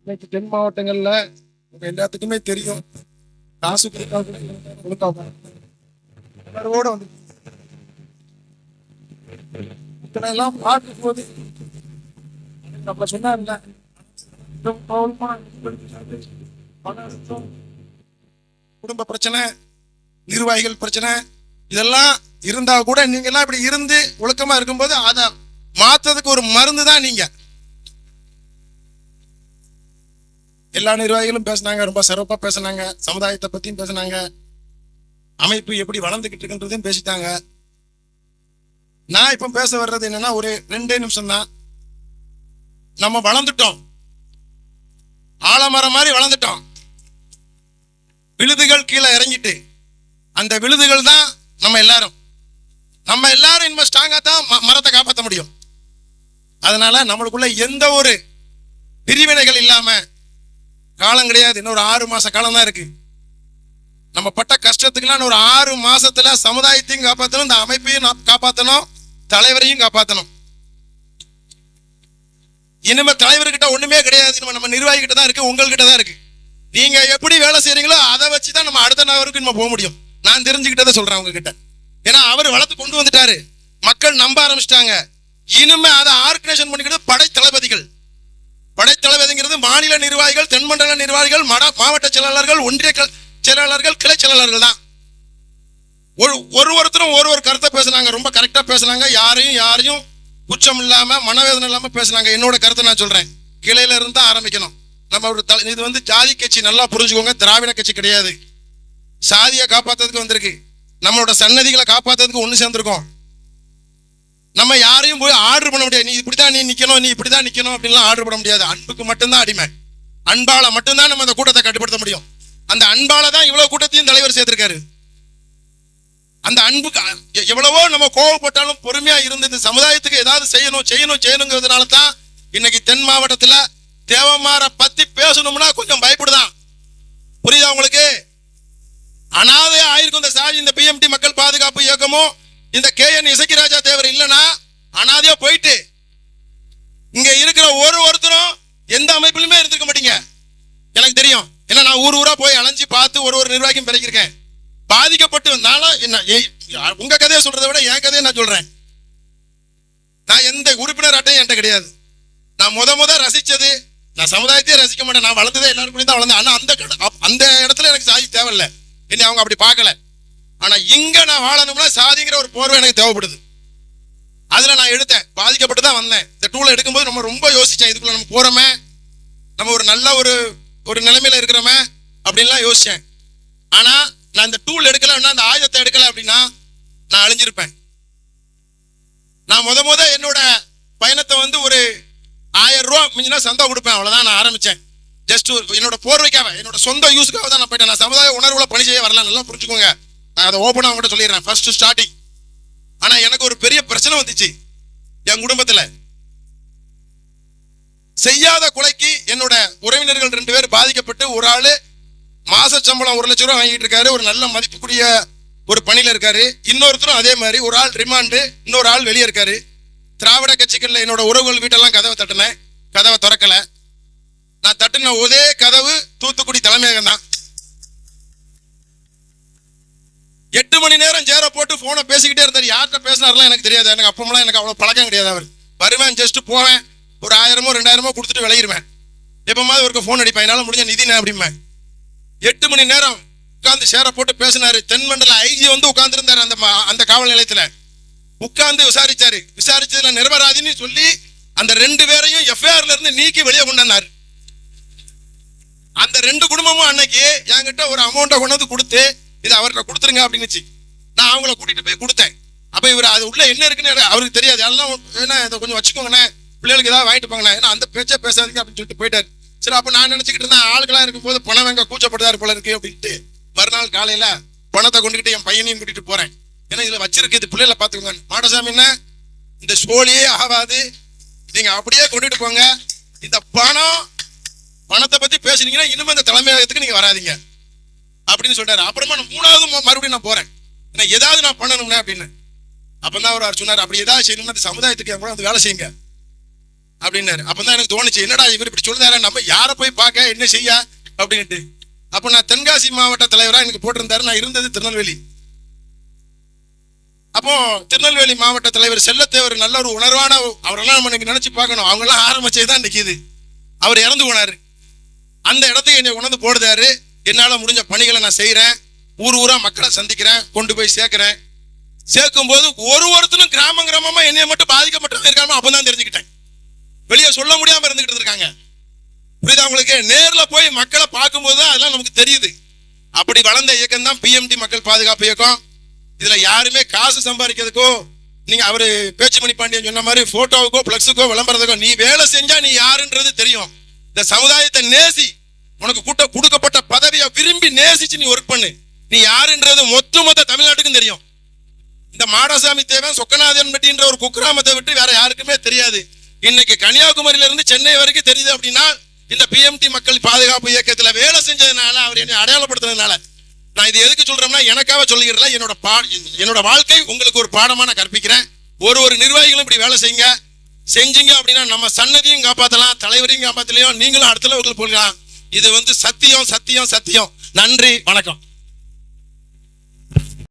இன்னைக்கு தென் மாவட்டங்கள்ல உங்க எல்லாத்துக்குமே தெரியும், காசு கொடுத்தா உணர்வோட வந்து இதெல்லாம் பார்க்கும் போது நம்ம சொன்னார்ல, குடும்ப பிரச்சனை, நிர்வாகிகள் பிரச்சனை இதெல்லாம் இருந்தா கூட நீங்க எல்லாம் இப்படி இருந்து ஒழுக்கமா இருக்கும்போது அதை மாத்ததுக்கு ஒரு மருந்து தான் நீங்க. எல்லா நிர்வாகிகளும் பேசினாங்க, ரொம்ப சிறப்பா பேசினாங்க, சமுதாயத்தை பத்தியும் பேசினாங்க, அமைப்பு எப்படி வளர்ந்துகிட்டு இருக்குன்றதையும் பேசிட்டாங்க. நான் இப்ப பேச வர்றது என்னன்னா ஒரு 2 நிமிஷம் தான். நம்ம வளர்ந்துட்டோம், ஆலமரம் மாதிரி வளர்ந்துட்டோம். விழுதுகள் கீழே இறங்கிட்டு, அந்த விழுதுகள் தான் நம்ம எல்லாரும் இனிமே ஸ்ட்ராங்கா தான் மரத்தை காப்பாற்ற முடியும். அதனால நம்மளுக்குள்ள எந்த ஒரு பிரிவினைகள் இல்லாம காலம் கிடையாது. இன்னொரு 6 மாச காலம் தான் இருக்கு. நம்ம பட்ட கஷ்டத்துக்குலாம் ஒரு 6 மாசத்துல சமுதாயத்தையும் காப்பாற்றணும், இந்த அமைப்பையும் காப்பாற்றணும், தலைவரையும் காப்பாற்றணும். இனிமே தலைவர்கிட்ட ஒண்ணுமே கிடையாது, நம்ம நிர்வாகிகிட்ட தான் இருக்கு, உங்கள்கிட்ட தான் இருக்கு. நீங்க எப்படி வேலை செய்யறீங்களோ அதை வச்சுதான் நம்ம அடுத்த நபருக்கு நம்ம போக முடியும். நான் தெரிஞ்சுக்கிட்டதை சொல்றேன் உங்ககிட்ட. ஏன்னா அவர் வளர்த்து கொண்டு வந்துட்டாரு, மக்கள் நம்ப ஆரம்பிச்சிட்டாங்க. இனிமே அதை ஆர்கனைசேஷன் பண்ணிக்கிறது படைத்தளபதிகள். படைத்தளபதிங்கிறது மாநில நிர்வாகிகள், தென்மண்டல நிர்வாகிகள், மாவட்ட செயலாளர்கள், ஒன்றிய செயலாளர்கள், கிளை செயலாளர்கள் தான். ஒருத்தரும் ஒரு கருத்தை பேசினாங்க, ரொம்ப கரெக்டா பேசினாங்க. யாரையும் குற்றம் இல்லாம மனவேதனை இல்லாம பேசினாங்க. என்னோட கருத்தை நான் சொல்றேன், கிளையில இருந்து தான் ஆரம்பிக்கணும். நம்ம இது வந்து ஜாதி கட்சி, நல்லா புரிஞ்சுக்கோங்க, திராவிட கட்சி கிடையாது. சாதியை காப்பாத்துறதுக்கு வந்திருக்கு, நம்மளோட சன்னதிகளை காப்பாத்துறதுக்கு ஒண்ணு சேர்ந்திருக்கோம். நம்ம யாரையும் போய் ஆர்டர் பண்ண முடியாது, நீ இப்படிதான் நீ நிக்கணும், நீ இப்படிதான் நிக்கணும் அப்படின்லாம் ஆர்டர் பண்ண முடியாது. அன்புக்கு மட்டும்தான் அடிமை. அன்பால மட்டும்தான் நம்ம அந்த கூட்டத்தை கட்டுப்படுத்த முடியும். அந்த அன்பால தான் இவ்வளவு கூட்டத்தையும் தலைவர் சேர்த்திருக்காரு. அந்த அன்புக்கு எவ்வளவோ நம்ம கோவப்பட்டாலும் பொறுமையா இருந்து இந்த சமுதாயத்துக்கு ஏதாவது செய்யணுங்கிறதுனால தான் இன்னைக்கு தென் மாவட்டத்துல தேவமார பத்தி பேசணும்னா கொஞ்சம் பயப்படுதான். புரியுதா உங்களுக்கு? அனாதையா ஆயிருக்கும் இந்த சாதி, இந்த பிஎம்டி மக்கள் பாதுகாப்பு இயக்கமும் இந்த KN இசக்கிராஜா தேவர் இல்லைன்னா அனாதையா போயிட்டு இங்க இருக்கிற ஒருத்தரும் எந்த அமைப்பிலுமே இருந்திருக்க மாட்டீங்க. எனக்கு தெரியும், ஏன்னா நான் ஊரா போய் அலைஞ்சு பார்த்து ஒரு நிர்வாகியும் பிறக்கிருக்கேன். பாதிக்கப்பட்டு உங்க கதையை சொல்றதை விட என் கதையை நான் சொல்றேன். நான் எந்த உறுப்பினர் அட்டையும் என்கிட்ட கிடையாது. நான் முத ரசிச்சது, நான் சமுதாயத்தையே ரசிக்க மாட்டேன், நான் வளர்ந்ததே எல்லாருக்கும் தான் வளர்ந்தேன். ஆனா அந்த இடத்துல எனக்கு சாதி தேவையில்லை, என்ன அவங்க அப்படி பார்க்கல. ஆனா இங்க நான் வாழணும்னா சாதிங்கிற ஒரு போர்வை எனக்கு தேவைப்படுது. அதுல நான் எடுத்தேன், பாதிக்கப்பட்டு தான் வந்தேன். இந்த டூலை எடுக்கும்போது நம்ம ரொம்ப யோசிச்சேன், இதுக்குள்ள நம்ம போறோமே, நம்ம ஒரு நல்ல ஒரு நிலைமையில இருக்கிறோமே அப்படின்லாம் யோசிச்சேன். ஆனா நான் இந்த டூல் எடுக்கல, அந்த ஆயுதத்தை எடுக்கல அப்படின்னா நான் அழிஞ்சிருப்பேன். நான் முத என்னோட பயணத்தை வந்து ஒரு 1000 ரூபா மிஞ்சினா சந்தா கொடுப்பேன், அவ்வளவுதான் நான் ஆரம்பிச்சேன். ஜஸ்ட் என்னோட போர்வைக்காக, என்னோட சொந்த யூஸுக்காக தான் நான் போயிட்டேன். நான் சமுதாய உணர்வுல பணி செய்ய வரலாம், நல்லா புரிஞ்சுக்கோங்க. நான் அதை ஓப்பனா அவங்ககிட்ட சொல்லிடுறேன், ஃபர்ஸ்ட் ஸ்டார்டிங். ஆனா எனக்கு ஒரு பெரிய பிரச்சனை வந்துச்சு என் குடும்பத்துல. செய்யாத கொலைக்கு என்னோட உறவினர்கள் 2 பேர் பாதிக்கப்பட்டு, ஒரு ஆளு மாச சம்பளம் 1 லட்சம் ரூபாய் வாங்கிட்டு இருக்காரு, ஒரு நல்ல மதிப்புக்குரிய ஒரு பணியில இருக்காரு. இன்னொருத்தரும் அதே மாதிரி, ஒரு ஆள் ரிமாண்டு, இன்னொரு ஆள் வெளியே இருக்காரு. திராவிட கட்சிகள்ல என்னோட உறவுகள் வீட்டெல்லாம் கதவை தட்டினேன், கதவை திறக்கல. நான் தட்டின ஒரே கதவு தூத்துக்குடி தலைமையகம் தான். 8 மணி நேரம் சேர போட்டு போனை பேசிக்கிட்டே இருந்தாரு. யார்கிட்ட பேசினார்லாம் எனக்கு தெரியாது, எனக்கு அப்பமெல்லாம் எனக்கு அவ்வளவு பழக்கம் கிடையாது. அவர் வருவேன், ஜஸ்ட் போவேன், ஒரு 1000மோ 2000மோ கொடுத்துட்டு விளையிருவேன். எப்பமாவது ஒரு போன் அடிப்பேன், என்னால முடிஞ்ச நிதி அப்படிம்பேன். 8 மணி நேரம் உட்கார்ந்து சேர போட்டு பேசினாரு. தென்மண்டல ஐஜி வந்து உட்கார்ந்து இருந்தாரு அந்த காவல் நிலையத்துல. உட்கார்ந்து விசாரிச்சதுல நிரபராதின்னு சொல்லி அந்த 2 பேரையும் எஃப்ஐஆர்ல இருந்து நீக்கி வெளியே கொண்டாரு. அந்த 2 குடும்பமும் அன்னைக்கு என்கிட்ட ஒரு அமௌண்ட்டை கொண்டு வந்து கொடுத்து, இதை அவர்கிட்ட கொடுத்துருங்க அப்படின்னு நான் அவங்கள கூட்டிட்டு போய் கொடுத்தேன். அப்ப இவர் அது உள்ள என்ன இருக்குன்னு அவருக்கு தெரியாது. அதெல்லாம் இதை கொஞ்சம் வச்சுக்கோங்கண்ணே, பிள்ளைகளுக்கு ஏதாவது வாங்கிட்டு போங்கண்ணே, ஏன்னா அந்த பேச்சே பேசாதீங்க அப்படின்னு சொல்லிட்டு போயிட்டாரு. சரி, அப்ப நான் நினைச்சுக்கிட்டு இருந்தேன், ஆளுகளா இருக்கும் போது பணம் எங்க கூச்சப்படுதாரு போல இருக்கு அப்படின்ட்டு. மறுநாள் காலையில பணத்தை கொண்டுகிட்டு என் பையனையும் கூட்டிட்டு போறேன். ஏன்னா இதுல வச்சிருக்கு, இது பிள்ளைகளை பாத்துக்கோங்க. மாடசாமி, என்ன இந்த சோழியே ஆகாது, நீங்க அப்படியே கொண்டுட்டு போங்க. இந்த பணத்தை பத்தி பேசுனீங்கன்னா இனிமே இந்த தலைமையகத்துக்கு நீங்க வராதிங்க அப்படின்னு சொல்றாரு. அப்புறமா நான் 3வது மறுபடியும் நான் போறேன், ஏன்னா ஏதாவது நான் பண்ணணும்னே அப்படின்னு. அப்பதான் அவர் சொன்னார், அப்படி ஏதாவது செய்யணும்னா அந்த சமுதாயத்துக்கு வந்து வேலை செய்யுங்க. அப்படின்னாரு. அப்பதான் எனக்கு தோணுச்சு, என்னடா இவர் இப்படி சொல்றாரு, நம்ம யாரை போய் பார்க்க என்ன செய்ய அப்படின்ட்டு. அப்ப நான் தென்காசி மாவட்ட தலைவரா எனக்கு போட்டிருந்தாரு. நான் இருந்தது திருநெல்வேலி. அப்போ திருநெல்வேலி மாவட்ட தலைவர் செல்லத்தேவர் நல்ல ஒரு உணர்வான, அவரெல்லாம் நம்ம இன்னைக்கு நினைச்சு பார்க்கணும். அவங்க எல்லாம் ஆரம்பிச்சதுதான் நிக்குது. அவர் இறந்து போனாரு. அந்த இடத்துக்கு என்னை உணர்ந்து போடுதாரு. என்னால முடிஞ்ச பணிகளை நான் செய்யறேன். ஊர் ஊரா மக்களை சந்திக்கிறேன், கொண்டு போய் சேர்க்கிறேன். சேர்க்கும் போது ஒருத்தரும் கிராமமா என்னைய மட்டும் பாதிக்கப்பட்டவங்க இருக்காம அப்பதான் தெரிஞ்சுக்கிட்டேன். வெளியே சொல்ல முடியாம இருந்துகிட்டு இருக்காங்க. புரியுதா உங்களுக்கு? நேர்ல போய் மக்களை பார்க்கும்போது தான் அதெல்லாம் நமக்கு தெரியுது. அப்படி வளர்ந்த இயக்கம் தான் பிஎம்டி மக்கள் பாதுகாப்பு இயக்கம். இதுல யாருமே காசு சம்பாதிக்கிறதுக்கோ, நீங்க அவரு பேச்சுமணி பாண்டியன் சொன்ன மாதிரி போட்டோவுக்கோ பிளக்ஸுக்கோ விளம்பரத்துக்கோ, நீ வேலை செஞ்சா நீ யாருன்றது தெரியும். இந்த சமுதாயத்தை நேசி, உனக்கு கொடுக்கப்பட்ட பதவியை விரும்பி நேசிச்சு நீ ஒர்க் பண்ணு. நீ யாருன்றது மொத்த தமிழ்நாட்டுக்கும் தெரியும். இந்த மாடசாமி தேவன் சொக்கநாதன் பெட்டின்ற ஒரு குக்கிராமத்தை விட்டு வேற யாருக்குமே தெரியாது. இன்னைக்கு கன்னியாகுமரியில இருந்து சென்னை வரைக்கும் தெரியுது அப்படின்னா இந்த பிஎம்டி மக்கள் பாதுகாப்பு இயக்கத்துல வேலை செஞ்சதுனால, அவர் என்னை அடையாளப்படுத்துறதுனால. நான் இது எதுக்கு சொல்றேன்னா, எனக்காக சொல்லிக்கிறல, என்னோட வாழ்க்கை உங்களுக்கு ஒரு பாடமா நான் கற்பிக்கிறேன். ஒரு நிர்வாகிகளும் இப்படி வேலை செஞ்சீங்க அப்படின்னா நம்ம சன்னதியும் காப்பாற்றலாம், தலைவரையும் காப்பாற்றலையும், நீங்களும் அடுத்த லெவலுக்கு போகலாம். இது சத்தியம் சத்தியம் சத்தியம். நன்றி, வணக்கம்.